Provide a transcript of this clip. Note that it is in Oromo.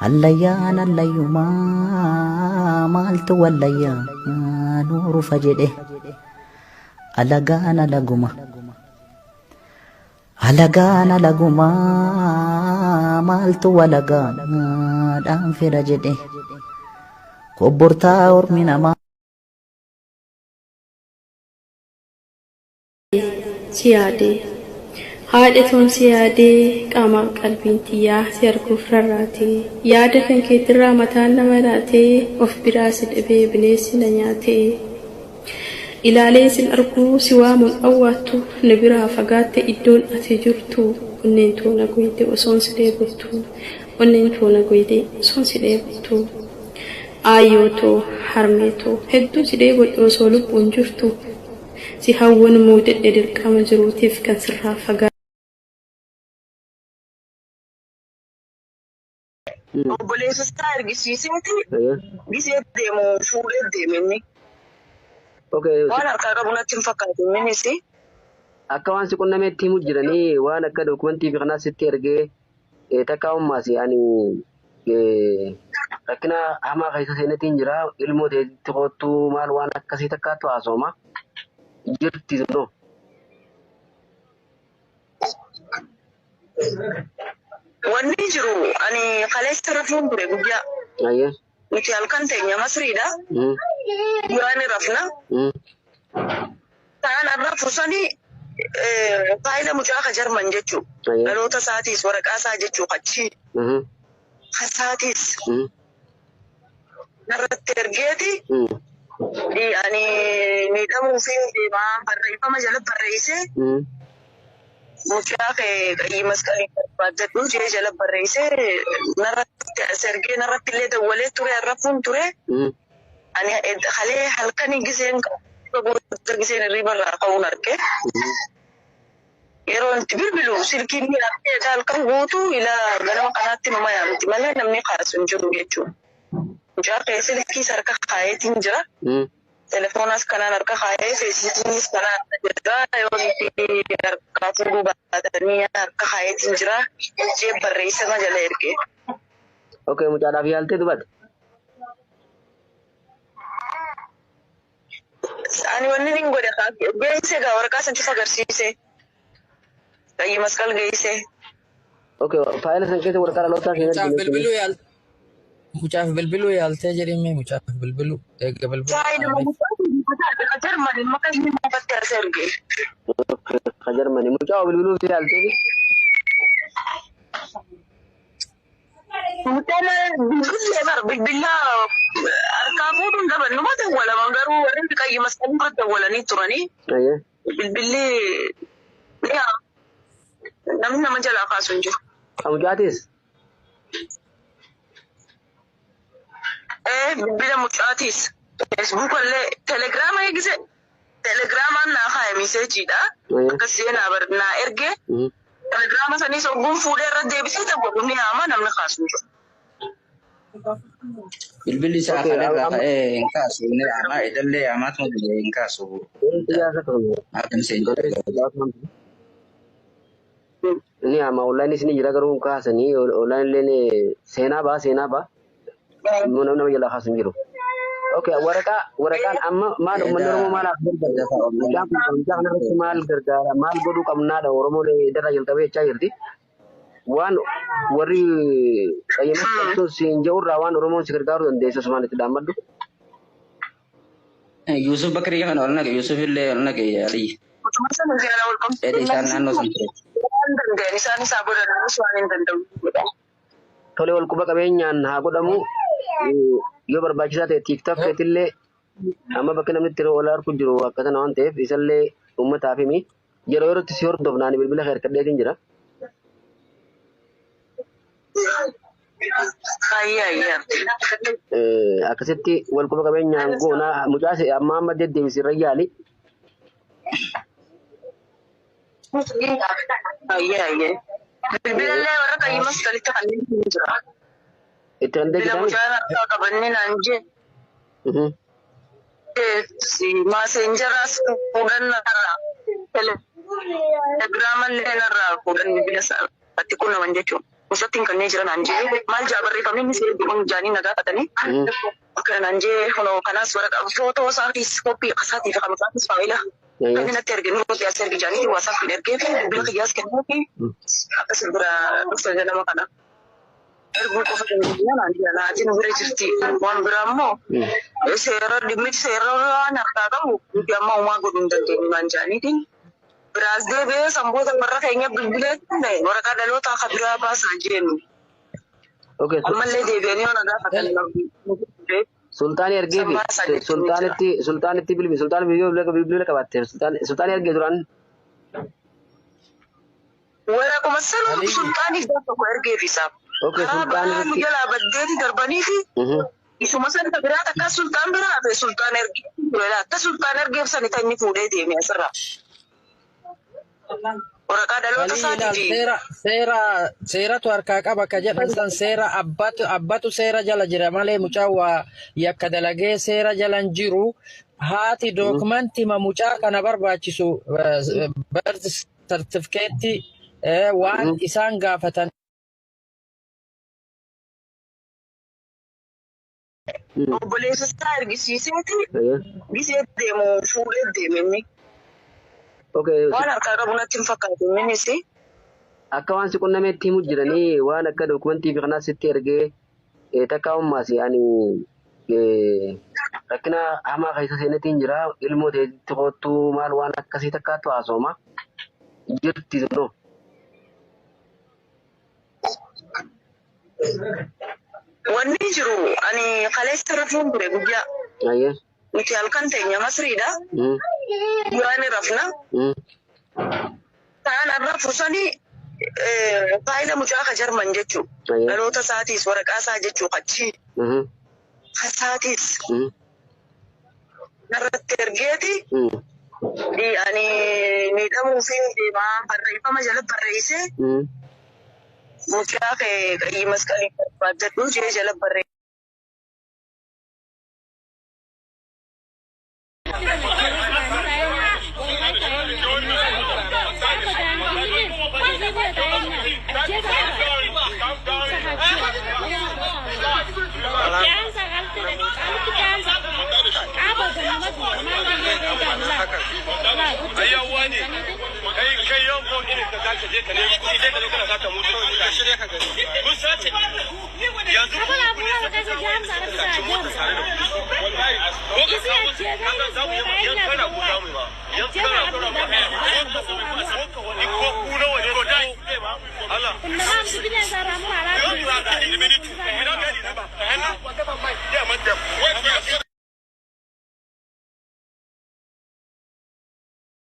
Allayyaan allayyumaa maaltu wallayyaa nuuru fajede alagaan alagumaa maaltu walagaan dhaan fira jedhe kobbortaa ormi namaa. Siyaade haadha toon siyaadee qaamaaf qalbiin xiyyaa si arguuf rarraatee yaada kan keetirraa mataan nama laatee of biraa si dhabee bineensi na nyaatee ilaalee sin arguu si waamuun dhawwaattu na biraa fagaatte iddoon ati jirtu onneen toona goyde osoon si dheebottu onneen toona goyde osoon si dheebottu aayyootoo harmeetoo hedduu si dheebodhe osoo lubbuun jirtu si hawwan muudadhe dirqama jiruutiif kan sirraa fagaate. Obboleessa isaa argisiiseeti gisee deemu fuudhee deemini. Waan harkaa qabu natti hin fakkaatu innis. Akka waan si qunnameetti himu jiranii waan akka dokumentii fi kanaas sitti ergee takka ummaas ani rakkina hamaa keessa seenetiin jira ilmoo teetti qoottuu maal waan akkasii takkaattu haasoma jirti no. Wanni jiru ani kaleessa rafuun ture guyyaa. Nuti halkan teenya masriidha. Guyyaani rafna. Ta'an arra fursanii faayida mucaa ka jarman jechuu. Dhaloota isaatiis waraqaa isaa jechuu qachi. Hasaatis. Narratti ergeeti. Ani miidhamuu fi deemaa barreeffama jala barreessee. Mucaa qayyii masqalii barbaadadhu jee jala barreessee narratti ergee narratti illee dawwalee ture arrafuun ture. Ani halee halkanii giseen hirribarraa ka'uun arge. Yeroo itti bilbilu silkiin miidhagdee halkan guutuu ilaa ganama kanaatti numa yaamti malee namni kaasu hin jiru jechuudha. Mucaa silkiis harka kaayeetiin jira. Telefoonas kanaan harka kaayee feesisiinis kanaan jira. Yoo harkaa fuudhuu baatanii harka kaayeetiin jira. Jee barreessama jala ergee. Okay, mucaadhaaf yaaltee dubata. Ani wanni nin godhe geesse gaa waraqaa sanchif agarsiise. Qayyii masqal geesse. Okay, faayila san keessa waraqaa dhalootaa keenyatti. Mucaaf bilbiluu yaaltee jedhame mucaaf bilbiluu eega bilbiluu. Kajarmani makasni mufatti as erge. Kajarmani mucaa bilbiluu fi yaaltee. Mutana bilbila harkaa fuudhuun dabannu mata wala mangaruu warri qayyii masqalii irratti dawwalanii turanii. Bilbilli namni nama jalaa kaasu hin jiru. Mucaatis. Bilbila mucaatis. Facebook illee Telegram eegise. Telegramaan naa kaa'e meseejiidha. Akkasii naa erge. Telegrama sanis ogguun fuudhee irra deebisee dawwalu ni haama namni kaasu hin jiru. Bilbilli isaa kanarraa ka'ee hin kaasu ni haama idallee haamaatu hin kaasu. Ni haama online ni jira garuu kaasanii online illee seenaa ba'a. Nama jala kaasu hin jiru. Okay, waraqaan amma maal uummanni Oromoo maalaaf gargaara? Maal gargaara? Maal godhuu qabnaadha Oromoo darraa jalqabee jechaa jirti. Waan warri qayyama qabsuun siin jirurraa waan Oromoon si gargaaruu dandeessu asumaan itti dhaammadhu. Yusuf Bakrii kan ol nage Yusuf illee ol nage Ali. Isaan naannoo san ture. Isaan isaa godhanii waan hin danda'u. Tole wal quba qabeenyaan haa godhamu. Yoo barbaachisaa ta'e TikTok illee amma bakka namni itti ol argu jiru akkasana waan ta'eef isallee uummataaf himi yeroo yerootti si hordofnaan bilbila harkadheetiin jira. Akkasitti wal quba qabeenyaan goonaa mucaas amma deddeebisi irra yaali. Bilbila illee warra qayyii masqalitti kanneen jira. Itu anda kita si messenger as kemudian telegram lenar kemudian biasa pati kuna manjecho Usattiin kanneen jiran anjee maal jaabarreeffamni misee kun jaanii nagaa qatanii kan anjee kunoo kanas waraqaa footoo isaatis koppii akkasaatii fi kan isaatis faayila kan natti erginu nuti as ergi jaanii waasaaf hin ergee fi bilbila kiyyaas kennuu fi akkas bira dhufte jedhama kana. Erguu qofa kennuu naatiin bira jirti waan biraa immoo seera dhimmichi seera waan harkaa qabu nuti amma uumaa godhuu hin dandeenyu naan jaaniitiin. Biraas deebi'ee sanboota warra keenya bilbilee waraqaa dhalootaa akka biraa baasaa jennu. Ammallee deebi'anii yoo nagaa fakkaatan. Sultaanii ergee fi sultaanitti bilbile sultaan bilbila qabatte sultaanii ergee duraan. Waraquma sanuu sultaanii gaafa tokko ergee fi isaaf. Sultaanii jalaa baddeeti darbanii fi isuma sana biraa takka sultaan biraa fi sultaan ergee akka sultaan ergeef sani tanni fuudhee deeme asirraa. Seeratu harkaa qaba akka jedhan san seera abbatu seera jala jira malee mucaa waa yakka dalagee seera jalan jiru haati dookumantii mucaa kana barbaachisu birth certificate waan isaan gaafatan. Obboleessa isaa ergisiiseeti gisee deemu fuudhee deemee. Waan harkaa qabu natti hin fakkaatu innis. Akka waan si qunnameetti himu jiranii waan akka dookumentii fi kanaas sitti ergee takkaa ummaas ani rakkina hamaa keessa seenatiin jira ilmoo ta'etti qoottuu maal waan akkasii takkaattu haasoma jirti no. Wanni jiru ani kaleessa rafuun ture guyyaa. Nuti halkan teenya Masriidha. Yoani rafna. Taana rafu sani faayila mucaa ka jarman jechuu. Dhaloota isaatis waraqaa isaa jechuu qachi. Hasaatis. Narratti ergeeti. Ani miidhamuu fi deemaa barreeffama jala barreessee. Mucaa kee qayyii masqalii barbaadadhu jee jala barreesse.